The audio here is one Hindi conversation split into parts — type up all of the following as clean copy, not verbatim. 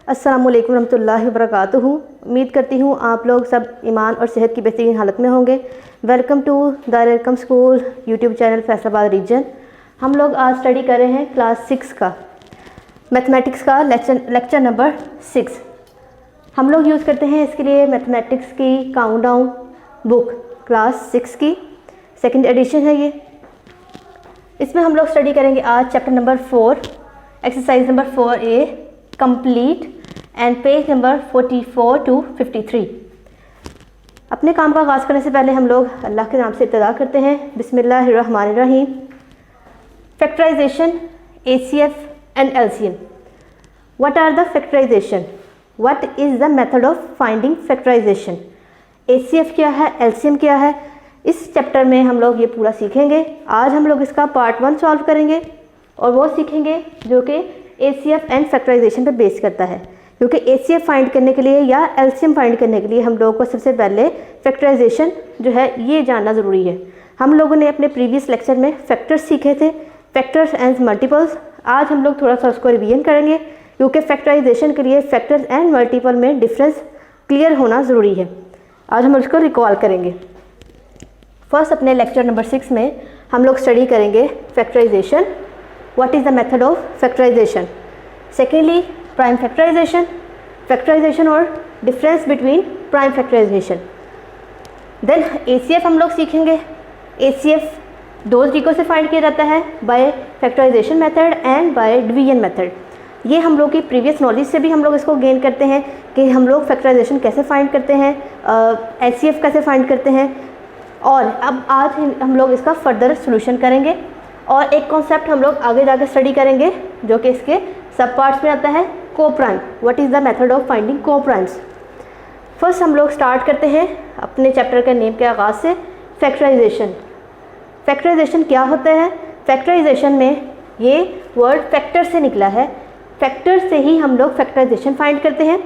अस्सलामु अलैकुम रहमतुल्लाहि वबरकातुहू। उम्मीद करती हूँ आप लोग सब ईमान और सेहत की बेहतरीन हालत में होंगे। Welcome to Darul Ilm school YouTube channel Faisalabad region. हम लोग आज स्टडी कर रहे हैं क्लास 6 का मैथमेटिक्स का लेक्चर नंबर 6। हम लोग यूज़ करते हैं इसके लिए मैथमेटिक्स की काउंटडाउन बुक क्लास 6 की सेकंड एडिशन है ये। इसमें हम लोग स्टडी करेंगे आज chapter number 4 exercise number 4A complete and page number 44 to 53। अपने काम का आगाज़ करने से पहले हम लोग अल्लाह के नाम से इब्तिदा करते हैं। बिस्मिल्लाहिर्रहमानिर्रहीम। Factorisation, ACF and LCM। What are the factorisation? What is the method of finding factorisation? ACF क्या है, LCM क्या है, इस चैप्टर में हम लोग ये पूरा सीखेंगे। आज हम लोग इसका पार्ट 1 सॉल्व करेंगे और वो सीखेंगे जो कि ACF एंड फैक्टराइजेशन पे बेस करता है, क्योंकि ACF फाइंड करने के लिए या LCM फाइंड करने के लिए हम लोगों को सबसे पहले फैक्टराइजेशन जो है ये जानना ज़रूरी है। हम लोगों ने अपने प्रीवियस लेक्चर में फैक्टर्स सीखे थे, फैक्टर्स एंड मल्टीपल्स। आज हम लोग थोड़ा सा उसको रिवीजन करेंगे, क्योंकि फैक्टराइजेशन के लिए फैक्टर्स एंड मल्टीपल में डिफरेंस क्लियर होना ज़रूरी है। आज हम उसको रिकॉल करेंगे। फर्स्ट अपने लेक्चर नंबर 6 में हम लोग स्टडी करेंगे factorisation, what is the method of factorisation. Secondly prime factorisation, factorisation और difference between prime factorisation. Then ACF हम लोग सीखेंगे। ACF दो तरीक़ों से फाइंड किया जाता है, by factorisation method and by division method. ये हम लोग की प्रीवियस नॉलेज से भी हम लोग इसको गेन करते हैं कि हम लोग फैक्टराइजेशन कैसे फाइंड करते हैं, ACF कैसे फाइंड करते हैं। और अब आज हम लोग इसका फर्दर सोल्यूशन करेंगे और एक कॉन्सेप्ट हम लोग आगे जाकर स्टडी करेंगे जो कि इसके सब पार्ट्स में आता है, coprime. What is the method of finding coprimes. First हम लोग स्टार्ट करते हैं अपने चैप्टर के नेम के आगाज़ से, फैक्टराइजेशन। फैक्टराइजेशन क्या होता है? फैक्टराइजेशन में ये वर्ड फैक्टर से निकला है। फैक्टर से ही हम लोग फैक्टराइजेशन फाइंड करते हैं।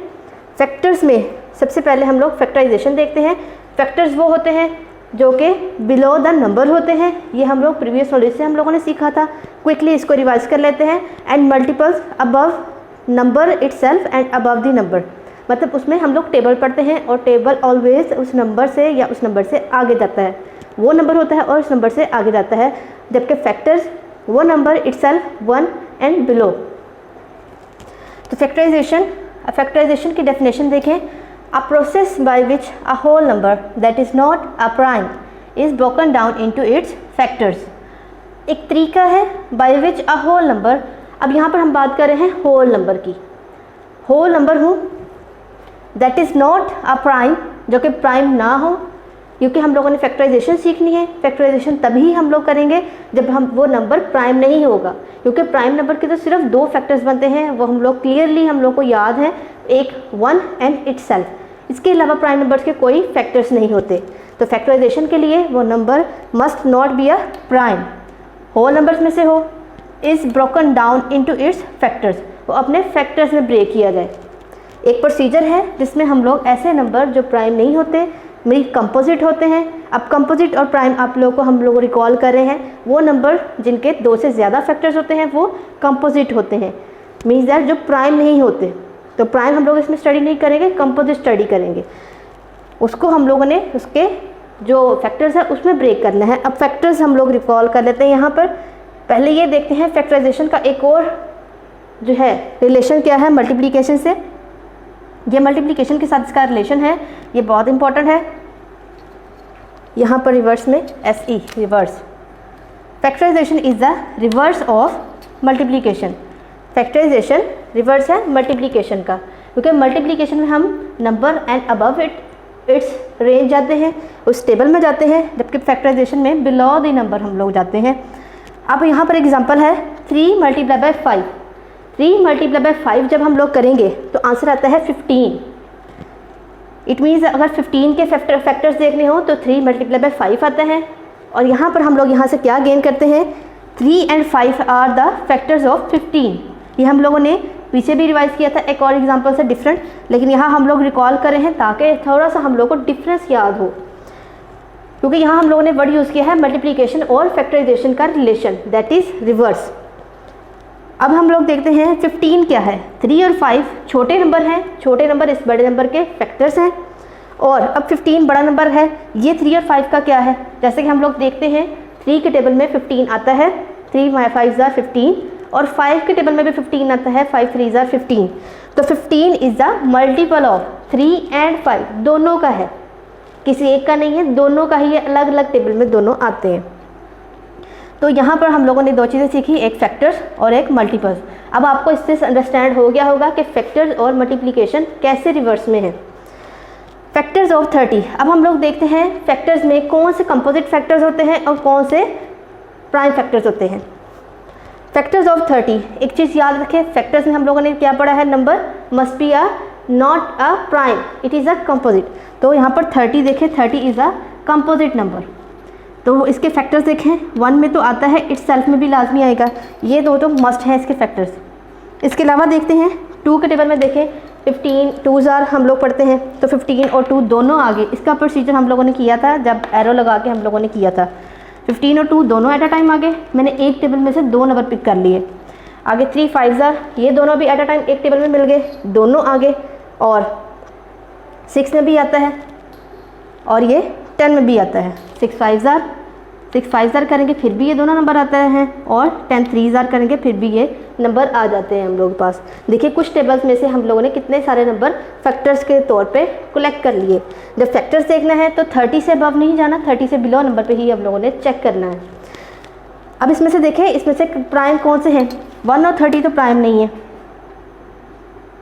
फैक्टर्स में सबसे पहले हम लोग फैक्टराइजेशन देखते हैं। फैक्टर्स वो होते हैं जो कि बिलो द नंबर होते हैं। ये हम लोग प्रीवियस नॉलेज से हम लोगों ने सीखा था। क्विकली इसको रिवाइज कर लेते हैं। And multiples above number itself and above the number, मतलब उसमें हम लोग टेबल पढ़ते हैं और टेबल ऑलवेज उस नंबर से या उस नंबर से आगे जाता है, वो नंबर होता है और उस नंबर से आगे जाता है। जबकि फैक्टर्स वो नंबर इटसेल्फ 1 एंड बिलो। तो फैक्टराइजेशन की डेफिनेशन देखें। A process by which a whole number that is not a prime is broken down into its factors। एक तरीका है by which a whole number, अब यहाँ पर हम बात कर रहे हैं whole number की। whole number हो that is not a prime, जो कि प्राइम ना हो, क्योंकि हम लोगों ने फैक्टराइजेशन सीखनी है। फैक्टराइजेशन तभी हम लोग करेंगे जब हम वो नंबर प्राइम नहीं होगा, क्योंकि प्राइम नंबर के तो सिर्फ 2 फैक्टर्स बनते हैं, वो हम लोग क्लियरली हम लोग को याद है, एक 1 एंड इटसेल्फ। इसके अलावा प्राइम नंबर्स के कोई फैक्टर्स नहीं होते। तो फैक्टराइजेशन के लिए वो number must not be a prime, whole numbers में से हो, is broken down into its factors, वो अपने फैक्टर्स में ब्रेक किया जाए। एक प्रोसीजर है जिसमें हम लोग ऐसे नंबर जो प्राइम नहीं होते मेरी कंपोजिट होते हैं। अब कंपोजिट और प्राइम आप लोगों को हम लोग रिकॉल कर रहे हैं, वो नंबर जिनके 2 से ज़्यादा फैक्टर्स होते हैं वो कंपोजिट होते हैं, मीन्स दैट जो प्राइम नहीं होते। तो प्राइम हम लोग इसमें स्टडी नहीं करेंगे, कंपोजिट स्टडी करेंगे। उसको हम लोगों ने उसके जो फैक्टर्स है उसमें ब्रेक करना है। अब फैक्टर्स हम लोग रिकॉल कर लेते हैं यहाँ पर। पहले ये देखते हैं फैक्टराइजेशन का एक और जो है रिलेशन क्या है मल्टीप्लिकेशन से। ये मल्टीप्लिकेशन के साथ इसका रिलेशन है, ये बहुत इंपॉर्टेंट है। यहाँ पर रिवर्स में SE reverse. Factorisation is the reverse of multiplication. Factorisation reverse है मल्टीप्लिकेशन का, क्योंकि मल्टीप्लिकेशन में हम number and above its range जाते हैं, उस टेबल में जाते हैं, जबकि फैक्टराइजेशन में बिलो द नंबर हम लोग जाते हैं। अब यहाँ पर एग्जांपल है 3 मल्टीप्लाई बाय 5। 3 मल्टीप्लाई बाय 5 जब हम लोग करेंगे तो आंसर आता है 15। इट मीन्स अगर 15 के फैक्टर्स देखने हो तो 3 मल्टीप्लाई बाय 5 आता है। और यहाँ पर हम लोग यहाँ से क्या गेन करते हैं, 3 and 5 are the factors of 15। ये हम लोगों ने पीछे भी रिवाइज किया था एक और एग्जांपल से डिफरेंट, लेकिन यहाँ हम लोग रिकॉल कर रहे हैं ताकि थोड़ा सा हम लोग को डिफरेंस याद हो, क्योंकि यहाँ हम लोगों ने वर्ड यूज़ किया है मल्टीप्लिकेशन और फैक्टराइजेशन का रिलेशन, दैट इज़ रिवर्स। अब हम लोग देखते हैं 15 क्या है। 3 और 5 छोटे नंबर हैं, छोटे नंबर इस बड़े नंबर के फैक्टर्स हैं। और अब 15 बड़ा नंबर है, ये 3 और 5 का क्या है। जैसे कि हम लोग देखते हैं 3 के टेबल में 15 आता है, 3 5 ज़ा 15, और 5 के टेबल में भी 15 आता है, 5 3 ज़ा 15। तो 15 is the multiple of 3 and 5, दोनों का है, किसी एक का नहीं है, दोनों का ही है, अलग अलग टेबल में दोनों आते हैं। तो यहाँ पर हम लोगों ने दो चीज़ें सीखी, एक फैक्टर्स और एक मल्टीपल्स। अब आपको इससे अंडरस्टैंड हो गया होगा कि फैक्टर्स और मल्टीप्लिकेशन कैसे रिवर्स में है। फैक्टर्स ऑफ 30, अब हम लोग देखते हैं फैक्टर्स में कौन से कंपोजिट फैक्टर्स होते हैं और कौन से प्राइम फैक्टर्स होते हैं। फैक्टर्स ऑफ 30, एक चीज़ याद रखें, फैक्टर्स में हम लोगों ने क्या पढ़ा है, number must be a not a prime, it is a composite. तो यहाँ पर 30 देखें, 30 इज़ अ कंपोजिट नंबर। तो इसके फैक्टर्स देखें, 1 में तो आता है, इट्स सेल्फ में भी लाजमी आएगा, ये दो तो मस्ट हैं इसके फैक्टर्स। इसके अलावा देखते हैं 2 के टेबल में देखें, 15 2 ज़ार हम लोग पढ़ते हैं, तो 15 और 2 दोनों आगे, इसका प्रोसीजर हम लोगों ने किया था जब एरो लगा के हम लोगों ने किया था। 15 और 2 दोनों एट अ टाइम आगे, मैंने एक टेबल में से 2 नंबर पिक कर लिए। आगे 3 5 ज़ार, ये दोनों भी एट अ टाइम एक टेबल में मिल गए, दोनों आगे। और 6 में भी आता है और ये 10 में भी आता है। 6 5 ज़ार करेंगे फिर भी ये दोनों नंबर आते हैं, और 10 3 ज़ार करेंगे फिर भी ये नंबर आ जाते हैं हम लोग के पास। देखिए कुछ टेबल्स में से हम लोगों ने कितने सारे नंबर फैक्टर्स के तौर पे कलेक्ट कर लिए। जब फैक्टर्स देखना है तो 30 से अबव नहीं जाना, 30 से बिलो नंबर पे ही हम लोगों ने चेक करना है। अब इसमें से देखें, इसमें से प्राइम कौन से हैं, 1 और 30 तो प्राइम नहीं है,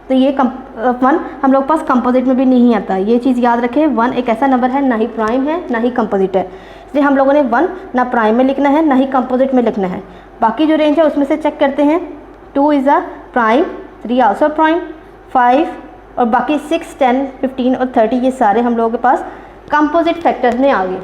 तो ये 1 हम लोग पास कंपोजिट में भी नहीं आता। ये चीज़ याद रखें, 1 एक ऐसा नंबर है ना ही प्राइम है ना ही कंपोजिट है, इसलिए हम लोगों ने 1 ना प्राइम में लिखना है ना ही कंपोजिट में लिखना है। बाकी जो रेंज है उसमें से चेक करते हैं, 2 is a prime, 3 also prime, 5 और बाकी 6 10 15 और 30 ये सारे हम लोगों के पास कंपोजिट फैक्टर्स में आ गए।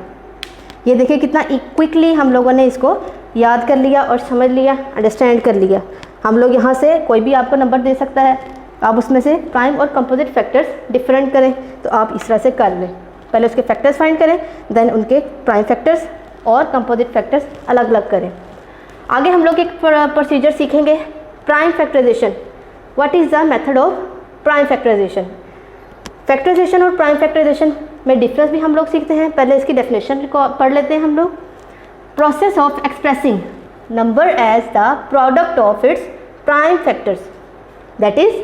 ये देखिए कितना क्विकली हम लोगों ने इसको याद कर लिया और समझ लिया, अंडरस्टैंड कर लिया। हम लोग यहाँ से कोई भी आपको नंबर दे सकता है, आप उसमें से प्राइम और कंपोजिट फैक्टर्स डिफरेंट करें, तो आप इस तरह से कर लें। पहले उसके फैक्टर्स फाइंड करें, देन उनके प्राइम फैक्टर्स और कंपोजिट फैक्टर्स अलग अलग करें। आगे हम लोग एक प्रोसीजर सीखेंगे, prime factorisation. What is the method of prime factorisation. Factorisation और प्राइम फैक्टराइजेशन में डिफरेंस भी हम लोग सीखते हैं। पहले इसकी डेफिनेशन को पढ़ लेते हैं हम लोग। Process of expressing number as the product of its prime factors, that is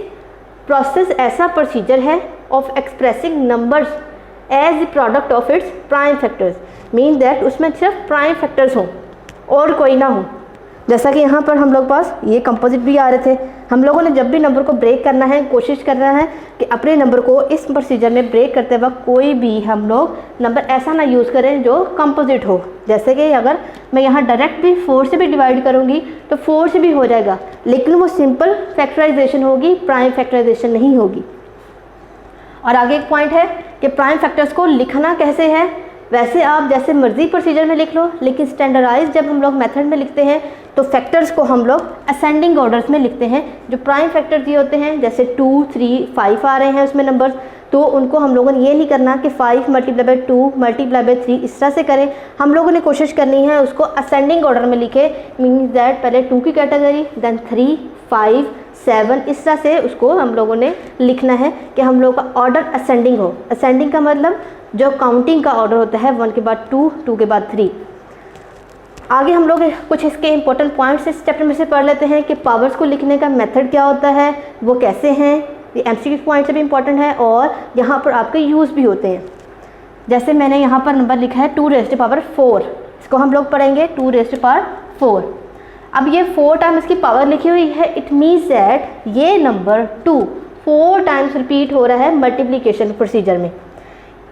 process ऐसा प्रोसीजर है of expressing numbers as the product of its prime factors, mean that उसमें सिर्फ प्राइम फैक्टर्स हों और कोई ना हो। जैसा कि यहाँ पर हम लोग पास ये कंपोजिट भी आ रहे थे, हम लोगों ने जब भी नंबर को ब्रेक करना है कोशिश करना है कि अपने नंबर को इस प्रोसीजर में ब्रेक करते वक्त कोई भी हम लोग नंबर ऐसा ना यूज़ करें जो कंपोजिट हो। जैसे कि अगर मैं यहाँ डायरेक्ट भी 4 से भी डिवाइड करूँगी तो 4 से भी हो जाएगा, लेकिन वो सिंपल फैक्टराइजेशन होगी, प्राइम फैक्टराइजेशन नहीं होगी। और आगे एक पॉइंट है कि प्राइम फैक्टर्स को लिखना कैसे है। वैसे आप जैसे मर्जी प्रोसीजर में लिख लो, लेकिन स्टैंडर्डाइज जब हम लोग मेथड में लिखते हैं तो फैक्टर्स को हम लोग असेंडिंग ऑर्डर्स में लिखते हैं। जो प्राइम फैक्टर्स ये होते हैं, जैसे 2 3 5 आ रहे हैं उसमें नंबर्स, तो उनको हम लोगों ने ये नहीं करना कि 5 मल्टीप्लाई बाई 2 मल्टीप्लाई बाई 3 इस तरह से करें। हम लोगों ने कोशिश करनी है उसको असेंडिंग ऑर्डर में लिखे, मीन्स दैट पहले 2 की कैटेगरी, देन 3 5 7 इस तरह से उसको हम लोगों ने लिखना है कि हम लोगों का ऑर्डर असेंडिंग हो। असेंडिंग का मतलब जो काउंटिंग का ऑर्डर होता है 1 के बाद 2, 2 के बाद 3। आगे हम लोग कुछ इसके इंपॉर्टेंट पॉइंट्स इस चैप्टर में से पढ़ लेते हैं कि पावर्स को लिखने का मेथड क्या होता है, वो कैसे हैं। ये एमसीक्यू पॉइंट से भी इंपॉर्टेंट है और यहाँ पर आपके यूज़ भी होते हैं। जैसे मैंने यहाँ पर नंबर लिखा है 2 रेज़्ड टू पावर 4, इसको हम लोग पढ़ेंगे 2 रेज़्ड टू पावर 4। अब ये 4 टाइम इसकी पावर लिखी हुई है, इट मीन्स दैट ये नंबर 2 4 टाइम्स रिपीट हो रहा है मल्टीप्लिकेशन प्रोसीजर में।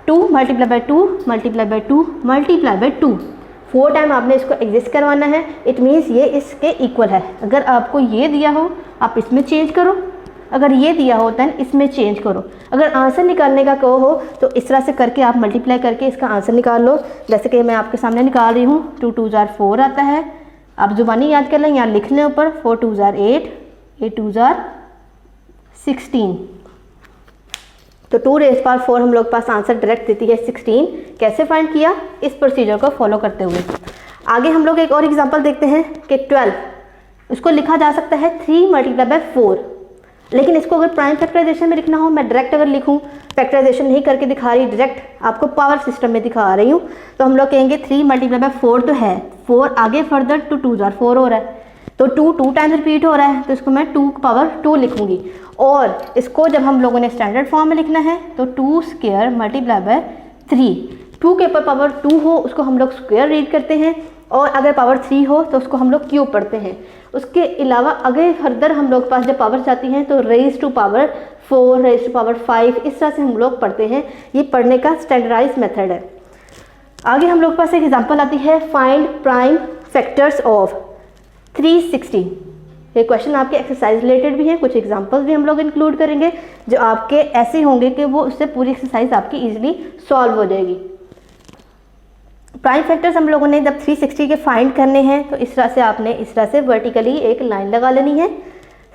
2 multiply by 2 multiply by 2 multiply by 2 4 time आपने इसको एग्जिस्ट करवाना है, इट मीन्स ये इसके इक्वल है। अगर आपको ये दिया हो आप इसमें चेंज करो, अगर ये दिया हो दैन इसमें चेंज करो। अगर आंसर निकालने का कहो हो तो इस तरह से करके आप मल्टीप्लाई करके इसका आंसर निकाल लो। जैसे कि मैं आपके सामने निकाल रही हूँ, 2 2 ज़ार 4 आता है, आप जुबानी याद कर लें, यहाँ लिख लें ऊपर 4 2 ज़ार 8, 8 2 ज़ार 16। तो 2 रेज़ पावर 4 हम लोग पास आंसर डायरेक्ट देती है 16। कैसे फाइंड किया, इस प्रोसीजर को फॉलो करते हुए। आगे हम लोग एक और एग्जांपल देखते हैं कि उसको लिखा जा सकता है 3 मल्टीप्लाई बाय 4। लेकिन इसको अगर प्राइम फैक्टराइजेशन में लिखना हो, मैं डायरेक्ट अगर लिखूं, फैक्टराइजेशन नहीं करके दिखा रही, डायरेक्ट आपको पावर सिस्टम में दिखा रही हूँ, तो हम लोग कहेंगे 3 मल्टीप्लाई बाय 4 तो है, 4 आगे फर्दर टू 2 जार 4 हो रहा है, तो 2 टाइम्स रिपीट हो रहा है, तो इसको मैं 2 पावर 2 लिखूंगी। और इसको जब हम लोगों ने स्टैंडर्ड फॉर्म में लिखना है तो 2 स्क्वायर मल्टीप्लाई बाय 3, 2 के ऊपर पावर 2 हो उसको हम लोग स्क्वायर रीड करते हैं, और अगर पावर 3 हो तो उसको हम लोग क्यूब पढ़ते हैं। उसके अलावा अगर फर्दर हम लोग पास जब पावर जाती हैं तो raise to power 4, raise to power 5, इस तरह से हम लोग पढ़ते हैं। ये पढ़ने का स्टैंडर्डाइज मेथड है। आगे हम लोग पास एक एग्जांपल आती है, फाइंड प्राइम फैक्टर्स ऑफ 360। ये क्वेश्चन आपके एक्सरसाइज रिलेटेड भी हैं, कुछ एग्जांपल्स भी हम लोग इंक्लूड करेंगे जो आपके ऐसे होंगे कि वो उससे पूरी एक्सरसाइज आपकी इजीली सॉल्व हो जाएगी। प्राइम फैक्टर्स हम लोगों ने जब 360 के फाइंड करने हैं तो इस तरह से आपने इस तरह से वर्टिकली एक लाइन लगा लेनी है।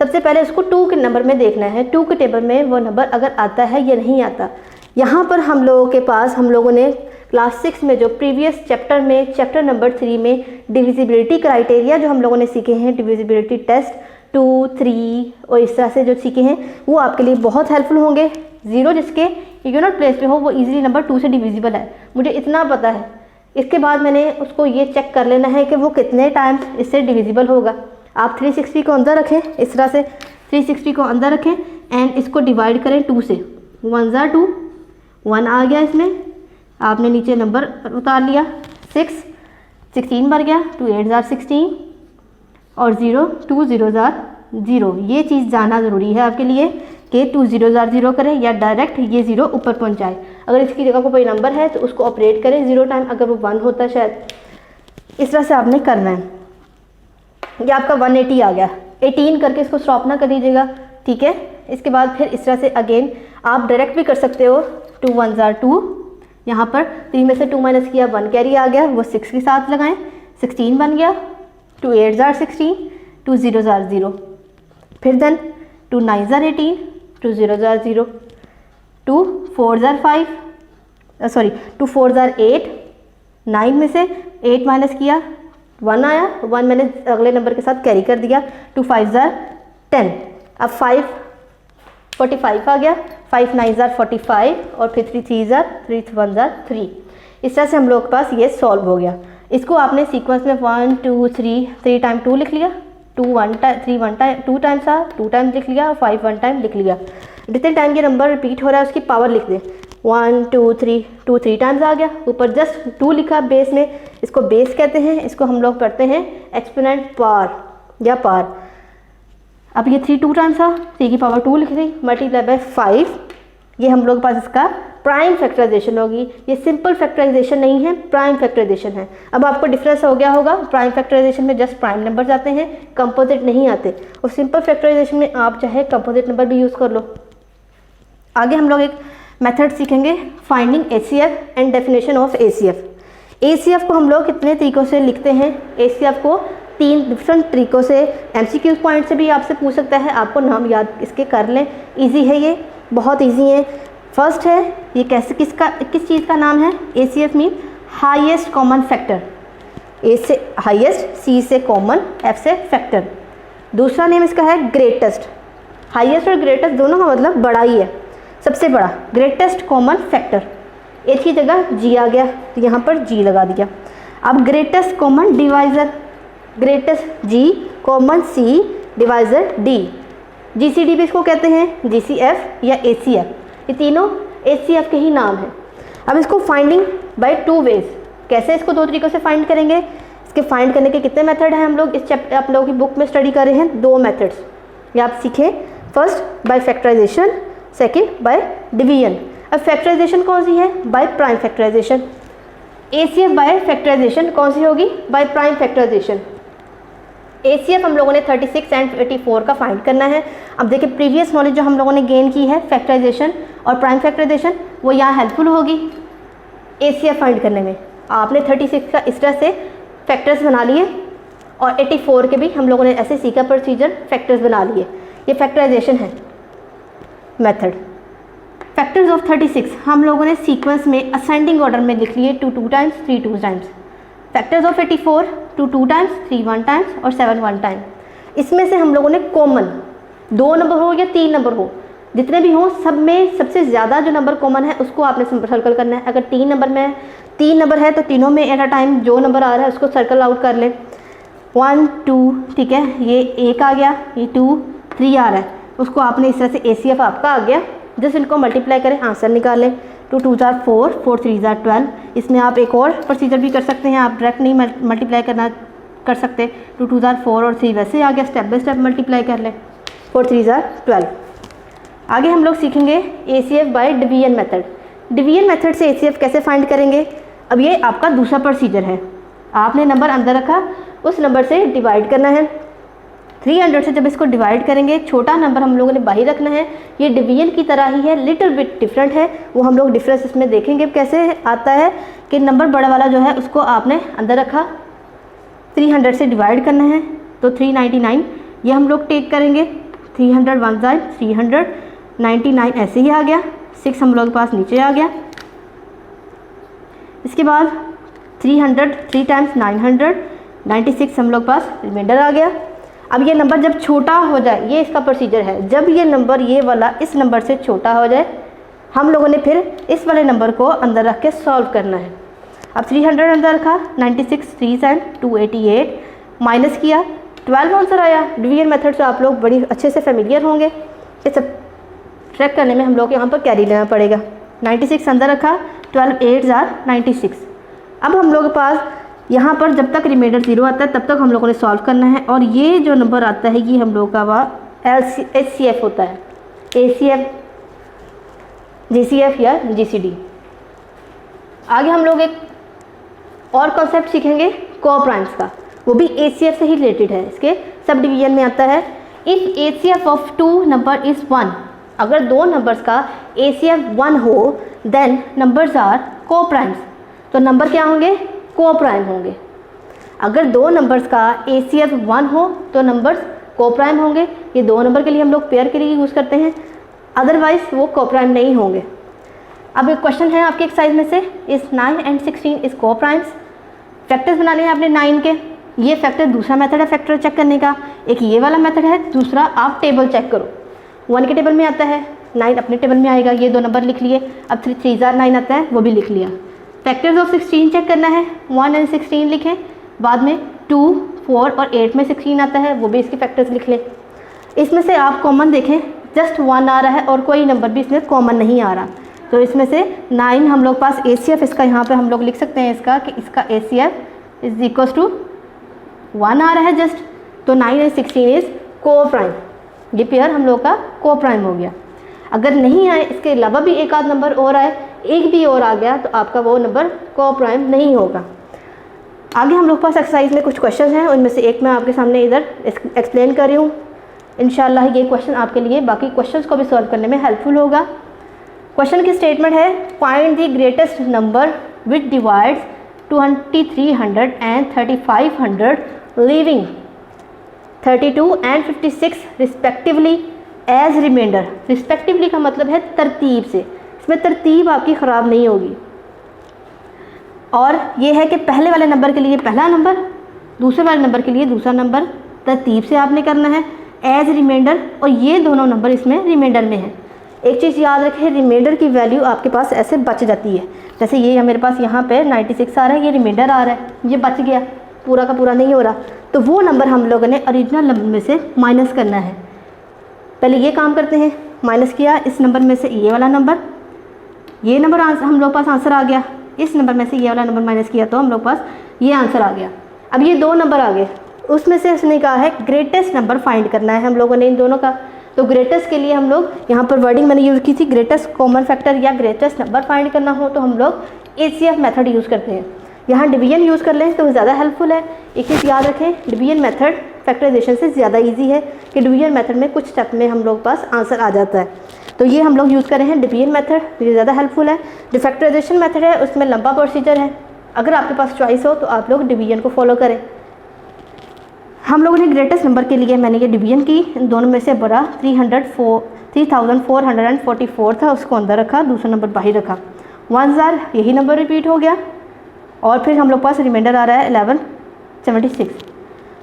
सबसे पहले उसको 2 के नंबर में देखना है, 2 के टेबल में वो नंबर अगर आता है या नहीं आता। यहाँ पर हम लोगों के पास, हम लोगों ने क्लास 6 में जो प्रीवियस चैप्टर में चैप्टर नंबर 3 में डिविजिबिलिटी क्राइटेरिया जो हम लोगों ने सीखे हैं, डिविजिबिलिटी टेस्ट 2, 3 और इस तरह से जो सीखे हैं वो आपके लिए बहुत हेल्पफुल होंगे। 0 जिसके यूनिट प्लेस पे हो वो इजीली नंबर 2 से डिविजिबल है, मुझे इतना पता है। इसके बाद मैंने उसको ये चेक कर लेना है कि वो कितने टाइम्स इससे डिविजिबल होगा। आप 360 को अंदर रखें, इस तरह से 360 को अंदर रखें एंड इसको डिवाइड करें 2 से। 1 ज़ा 2, 1 आ गया इसमें, आपने नीचे नंबर उतार लिया, 6, 16 भर गया, 2 8 ज़ा 16 और 0, 2 0 ज़ा 0। ये चीज़ जानना ज़रूरी है आपके लिए कि 2 0 ज़ा 0 करें या डायरेक्ट ये 0 ऊपर पहुंचाए। अगर इसकी जगह को कोई नंबर है तो उसको ऑपरेट करें 0 टाइम, अगर वो 1 होता है शायद, इस तरह से आपने करना है। ये आपका 180 आ गया, 18 करके इसको स्टॉप ना कर दीजिएगा, ठीक है। इसके बाद फिर इस तरह से अगेन आप डायरेक्ट भी कर सकते हो, 2 1 ज़ा 2, यहाँ पर 3 में से 2 माइनस किया, 1 कैरी आ गया, वो 6 के साथ लगाएं, 16 बन गया, 2 8 ज़ा 16, 2 0 ज़ा 0, फिर देन 2 9 ज़ा 18, 2 0 ज़ा 0, 2 4 ज़ा 5, सॉरी 2 4 ज़ा 8, 9 में से 8 माइनस किया, 1 आया, 1 मैंने अगले नंबर के साथ कैरी कर दिया, 2 5 ज़ा 10, अब 5 45 आ गया, 5 9 ज़ा 45 और फिर 3 3 ज़ा 3 1 ज़ा 3। इस तरह से हम लोग के पास ये सॉल्व हो गया। इसको आपने सीक्वेंस में 1 2 3 टाइम 2 लिख लिया, 2 1 टाइम 3 1 टाइम 2 टाइम्स था, 2 टाइम्स लिख लिया, 5 1 टाइम लिख लिया। जितने टाइम ये नंबर रिपीट हो रहा है उसकी पावर लिख दें, 1 2 3, 2 3 टाइम्स आ गया, ऊपर जस्ट 2 लिखा बेस में, इसको बेस कहते हैं, इसको हम लोग पढ़ते हैं एक्सपोनेंट पार या पार। अब ये 3 2 टाइम्स था, 3 की पावर 2 लिख दी, मल्टीप्लाई बाय 5, ये हम लोग के पास इसका प्राइम फैक्टराइजेशन होगी। ये सिंपल फैक्टराइजेशन नहीं है, प्राइम फैक्टराइजेशन है। अब आपको डिफरेंस हो गया होगा, प्राइम फैक्टराइजेशन में जस्ट प्राइम नंबर आते हैं, कंपोजिट नहीं आते, और सिंपल फैक्टराइजेशन में आप चाहे कंपोजिट नंबर भी यूज़ कर लो। आगे हम लोग एक मेथड सीखेंगे, finding HCF and definition of ACF। ACF को हम लोग कितने तरीक़ों से लिखते हैं, ACF को 3 डिफरेंट तरीक़ों से, MCQ पॉइंट से भी आपसे पूछ सकता है, आपको नाम याद इसके कर लें, ईजी है, ये बहुत ईजी है। फर्स्ट है, ये कैसे किस चीज़ का नाम है, ACF mean highest common factor, A से हाईएस्ट, C से कॉमन, F से फैक्टर। दूसरा नेम इसका है ग्रेटेस्ट। हाईएस्ट और ग्रेटेस्ट दोनों का मतलब बड़ा ही है, सबसे बड़ा, ग्रेटेस्ट कॉमन फैक्टर। एक ही जगह G आ गया तो यहाँ पर G लगा दिया। अब greatest common divisor, greatest G common C divisor D, GCD भी इसको कहते हैं, GCF या ACF, ये तीनों ACF के ही नाम हैं। अब इसको फाइंडिंग बाय 2 वेज, कैसे इसको 2 तरीक़ों से फाइंड करेंगे, इसके फाइंड करने के कितने मेथड हैं, हम लोग इस चैप्टर आप लोगों की बुक में स्टडी कर रहे हैं, 2 मेथड्स ये आप सीखें। First by factorisation, second by division. अब फैक्टराइजेशन कौन सी है, by prime factorisation. ACF by factorisation कौन सी होगी, बाय प्राइम फैक्टराइजेशन। ACF हम लोगों ने 36 एंड 84 का फाइंड करना है। अब देखिए प्रीवियस नॉलेज जो हम लोगों ने गेन की है फैक्टराइजेशन और प्राइम फैक्टराइजेशन, वो यहाँ हेल्पफुल होगी ACF फाइंड करने में। आपने 36 का इस तरह से फैक्टर्स बना लिए और 84 के भी हम लोगों ने ऐसे सीखा प्रोसीजर, फैक्टर्स बना लिए। ये फैक्टराइजेशन है मेथड। फैक्टर्स ऑफ 36 हम लोगों ने सीक्वेंस में असेंडिंग ऑर्डर में लिख लिए, 2 2 times 3 2 times. Factors of 84, 2 2 times, 3 1 times और 7 1 टाइम। इसमें से हम लोगों ने कॉमन 2 नंबर हो या 3 नंबर हो, जितने भी हों सब में सबसे ज़्यादा जो नंबर कॉमन है उसको आपने सर्कल करना है। अगर 3 नंबर है तो तीनों में एट अ टाइम जो नंबर आ रहा है उसको सर्कल आउट कर लें। 1 2, ठीक है, ये 1 आ गया, ये 2 3 आ रहा है, उसको आपने इस तरह से ACF आपका आ गया, जस्ट इनको मल्टीप्लाई करें, आंसर निकालें। 2 2 4, 4 3 12। इसमें आप एक और प्रोसीजर भी कर सकते हैं, आप डायरेक्ट नहीं मल्टीप्लाई कर सकते। 2 2 4 और 3 वैसे आ गया, स्टेप बाय स्टेप मल्टीप्लाई कर लें। 4 3 12। आगे हम लोग सीखेंगे ACF bye division method. Division method से ACF कैसे फाइंड करेंगे। अब ये आपका दूसरा प्रोसीजर है, आपने नंबर अंदर रखा, उस नंबर से डिवाइड करना है। 300 से जब इसको डिवाइड करेंगे, छोटा नंबर हम लोगों ने बाहर रखना है। ये डिवीजन की तरह ही है, लिटिल बिट डिफरेंट है, वो हम लोग डिफरेंस इसमें देखेंगे कैसे आता है कि नंबर बड़ा वाला जो है उसको आपने अंदर रखा, 300 से डिवाइड करना है तो 399 ये हम लोग टेक करेंगे। 300 1 जाए 300, 99 ऐसे ही आ गया, 6 हम लोग के पास नीचे आ गया। इसके बाद 300 3 टाइम्स 900, 96 हम लोग पास रिमाइंडर आ गया। अब ये नंबर जब छोटा हो जाए, ये इसका प्रोसीजर है, जब ये नंबर ये वाला इस नंबर से छोटा हो जाए, हम लोगों ने फिर इस वाले नंबर को अंदर रख के सॉल्व करना है। अब 300 अंदर रखा, 96 3 7 288, माइनस किया, 12 आंसर आया। डिवीजन मेथड से आप लोग बड़ी अच्छे से फेमिलियर होंगे, ये सब ट्रैक करने में हम लोग यहाँ पर कैरी लेना पड़ेगा। 96 अंदर रखा, 12 8 96। अब हम लोग के पास यहाँ पर जब तक रिमाइंडर 0 आता है तब तक हम लोगों ने सॉल्व करना है, और ये जो नंबर आता है ये हम लोग का HCF होता है, ACF GCF या GCD। आगे हम लोग एक और कॉन्सेप्ट सीखेंगे को-प्राइम्स का, वो भी ACF से ही रिलेटेड है, इसके सब डिवीजन में आता है। If ACF of 2 number is 1, अगर 2 नंबर्स का ACF 1 हो देन नंबर्स आर को-प्राइम्स, तो नंबर क्या होंगे, को-प्राइम होंगे। अगर 2 नंबर्स का ACF 1 हो तो नंबर्स को-प्राइम होंगे। ये 2 नंबर के लिए हम लोग पेयर के लिए यूज़ करते हैं, अदरवाइज वो को-प्राइम नहीं होंगे। अब एक क्वेश्चन है आपके एक्सरसाइज में से, इस 9 and 16 इज को-प्राइम्स। फैक्टर्स बनाने हैं आपने 9 के, ये फैक्टर दूसरा मेथड है फैक्टर चेक करने का, एक ये वाला मेथड है, दूसरा आप टेबल चेक करो। 1 के टेबल में आता है, 9 अपने टेबल में आएगा, ये 2 नंबर लिख लिए। अब 3 9 आता है, वो भी लिख लिया। फैक्टर्स ऑफ 16 चेक करना है, 1 and 16 लिखें, बाद में 2 4 और 8 में 16 आता है, वो भी इसके फैक्टर्स लिख लें। इसमें से आप कॉमन देखें, जस्ट 1 आ रहा है और कोई नंबर भी इसमें कॉमन नहीं आ रहा, तो इसमें से 9 हम लोग पास ACF इसका यहाँ पे हम लोग लिख सकते हैं इसका कि इसका ACF इज इक्वल्स टू 1 आ रहा है जस्ट, तो 9 and 16 इज को-प्राइम, ये पेयर हम लोग का को-प्राइम हो गया। अगर नहीं आए, इसके अलावा भी एक आध नंबर और आए, एक भी और आ गया, तो आपका वो नंबर को-प्राइम नहीं होगा। आगे हम लोग पास एक्सरसाइज में कुछ क्वेश्चन हैं, उनमें से एक मैं आपके सामने इधर एक्सप्लेन कर रही हूँ। इंशाल्लाह ये क्वेश्चन आपके लिए बाकी क्वेश्चंस को भी सॉल्व करने में हेल्पफुल होगा। क्वेश्चन की स्टेटमेंट है, find the greatest number which divides 2300 and 3500 leaving 32 and 56 respectively as remainder. Respectively का मतलब है तरतीब से, इसमें तरतीब आपकी ख़राब नहीं होगी। और ये है कि पहले वाले नंबर के लिए पहला नंबर, दूसरे वाले नंबर के लिए दूसरा नंबर, तरतीब से आपने करना है एज रिमाइंडर, और ये दोनों नंबर इसमें रिमाइंडर में है। एक चीज़ याद रखें, रिमाइंडर की वैल्यू आपके पास ऐसे बच जाती है, जैसे ये मेरे पास यहाँ पे 96 आ रहा है, ये रिमाइंडर आ रहा है, ये बच गया, पूरा का पूरा नहीं हो रहा, तो वो नंबर हम लोगों ने ओरिजिनल नंबर में से माइनस करना है। पहले ये काम करते हैं, माइनस किया इस नंबर में से ये वाला नंबर, ये नंबर हम लोग पास आंसर आ गया, इस नंबर में से ये वाला नंबर माइनस किया तो हम लोग पास ये आंसर आ गया। अब ये 2 नंबर आ गए, उसमें से उसने कहा है ग्रेटेस्ट नंबर फाइंड करना है हम लोगों ने इन दोनों का। तो ग्रेटेस्ट के लिए हम लोग यहाँ पर वर्डिंग मैंने यूज़ की थी, ग्रेटेस्ट कॉमन फैक्टर या ग्रेटेस्ट नंबर फाइंड करना हो तो हम लोग ACF मेथड यूज़ करते हैं। यहाँ डिवीजन यूज़ कर लें तो ज़्यादा हेल्पफुल है। एक चीज़ याद रखें, डिवीजन मेथड फैक्टराइजेशन से ज़्यादा इजी है कि डिवीजन मेथड में कुछ स्टेप में हम लोग पास आंसर आ जाता है, तो ये हम लोग यूज़ कर रहे हैं डिवीजन मेथड, ये ज़्यादा हेल्पफुल है। जो फैक्टराइजेशन मेथड है उसमें लंबा प्रोसीजर है, अगर आपके पास चॉइस हो तो आप लोग डिवीजन को फॉलो करें। हम लोगों ने ग्रेटेस्ट नंबर के लिए मैंने ये डिवीजन की, इन दोनों में से बड़ा 3444 था, उसको अंदर रखा, दूसरा नंबर बाहर रखा, 1000 यही नंबर रिपीट हो गया, और फिर हम लोग पास रिमाइंडर आ रहा है 1176।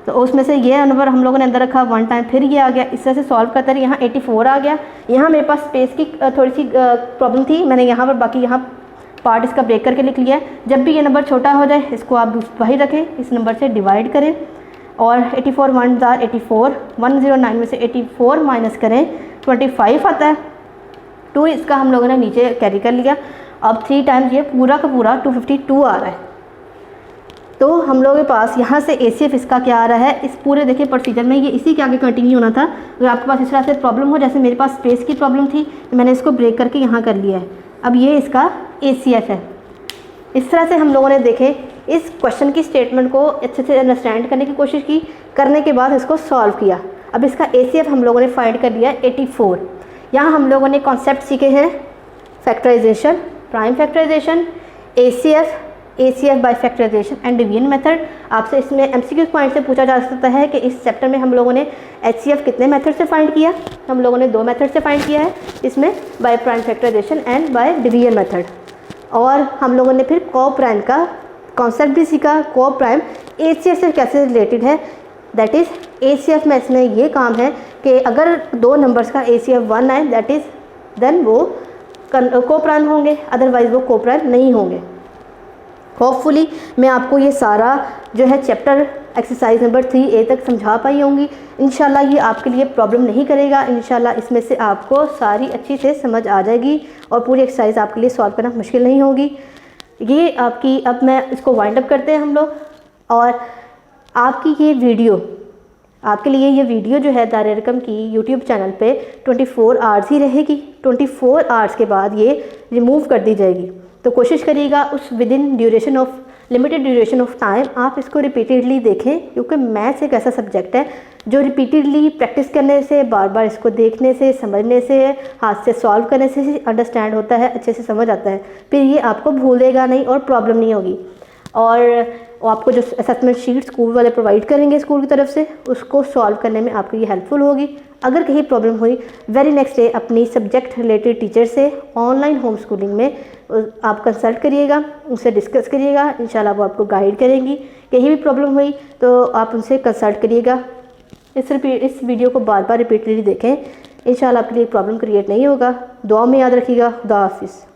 तो उसमें से ये नंबर हम लोगों ने अंदर रखा 1 टाइम, फिर ये आ गया। इस तरह से सॉल्व करते रहे। यहाँ 84 आ गया। यहाँ मेरे पास स्पेस की थोड़ी सी प्रॉब्लम थी, मैंने यहाँ पर बाकी यहाँ पार्ट इसका ब्रेक करके लिख लिया है। जब भी ये नंबर छोटा हो जाए इसको आप वही रखें, इस नंबर से डिवाइड करें और 84 1 जार 84, 109 में से 84 माइनस करें 25 आता है। 2 इसका हम लोगों ने नीचे कैरी कर लिया। अब 3 टाइम्स ये पूरा का पूरा 252 आ रहा है। तो हम लोगों के पास यहाँ से ACF इसका क्या आ रहा है, इस पूरे देखिए प्रोसीजर में ये इसी के आगे कंटिन्यू होना था। अगर आपके पास इस तरह से प्रॉब्लम हो, जैसे मेरे पास स्पेस की प्रॉब्लम थी तो मैंने इसको ब्रेक करके यहाँ कर लिया है। अब ये इसका ACF है। इस तरह से हम लोगों ने देखे इस क्वेश्चन की स्टेटमेंट को अच्छे से अंडरस्टैंड करने की कोशिश की, करने के बाद इसको सॉल्व किया। अब इसका ACF हम लोगों ने फाइंड कर लिया 84। यहाँ हम लोगों ने कॉन्सेप्ट सीखे हैं factorisation, prime factorisation, ACF by factorisation and division method. आपसे इसमें MCQ पॉइंट से पूछा जा सकता है कि इस चैप्टर में हम लोगों ने HCF कितने मेथड से फाइंड किया। हम लोगों ने 2 मेथड से फाइंड किया है, इसमें by prime factorisation and by division method. और हम लोगों ने फिर को प्राइम का कॉन्सेप्ट भी सीखा। को प्राइम ACF से कैसे रिलेटेड है, दैट इज़ ACF में इसमें ये काम है कि अगर 2 नंबर्स का ACF 1 आए दैट इज़ देन वो को प्राइम होंगे, अदरवाइज़ वो को प्राइम नहीं होंगे। होपफुली मैं आपको ये सारा जो है चैप्टर एक्सरसाइज नंबर 3A तक समझा पाई होंगी। इंशाल्लाह ये आपके लिए प्रॉब्लम नहीं करेगा। इंशाल्लाह इसमें से आपको सारी अच्छी से समझ आ जाएगी और पूरी एक्सरसाइज आपके लिए सॉल्व करना मुश्किल नहीं होगी। ये आपकी, अब मैं इसको वाइंड अप करते हैं हम लोग। और आपकी ये वीडियो, आपके लिए ये वीडियो जो है दायरे रकम की यूट्यूब चैनल पे 24 आवर्स ही रहेगी। 24 आवर्स के बाद ये रिमूव कर दी जाएगी। तो कोशिश करिएगा उस with in duration of limited duration of time आप इसको रिपीटेडली देखें, क्योंकि मैथ्स एक ऐसा सब्जेक्ट है जो रिपीटेडली प्रैक्टिस करने से, बार बार इसको देखने से, समझने से, हाथ से सॉल्व करने से अंडरस्टैंड होता है, अच्छे से समझ आता है। फिर ये आपको भूलेगा नहीं और प्रॉब्लम नहीं होगी। और आपको जो असेसमेंट शीट स्कूल वाले प्रोवाइड करेंगे स्कूल की तरफ से, उसको सॉल्व करने में आपको ये हेल्पफुल होगी। अगर कहीं प्रॉब्लम हुई वेरी नेक्स्ट डे अपनी सब्जेक्ट रिलेटेड टीचर से ऑनलाइन होम स्कूलिंग में आप कंसल्ट करिएगा, उनसे डिस्कस करिएगा। इंशाल्लाह वो आपको गाइड करेंगी। कहीं भी प्रॉब्लम हुई तो आप उनसे कंसल्ट करिएगा। इस वीडियो को बार बार रिपीटली देखें, इंशाल्लाह आपके लिए प्रॉब्लम क्रिएट नहीं होगा। दुआ में याद रखिएगा। खुदा हाफिज़।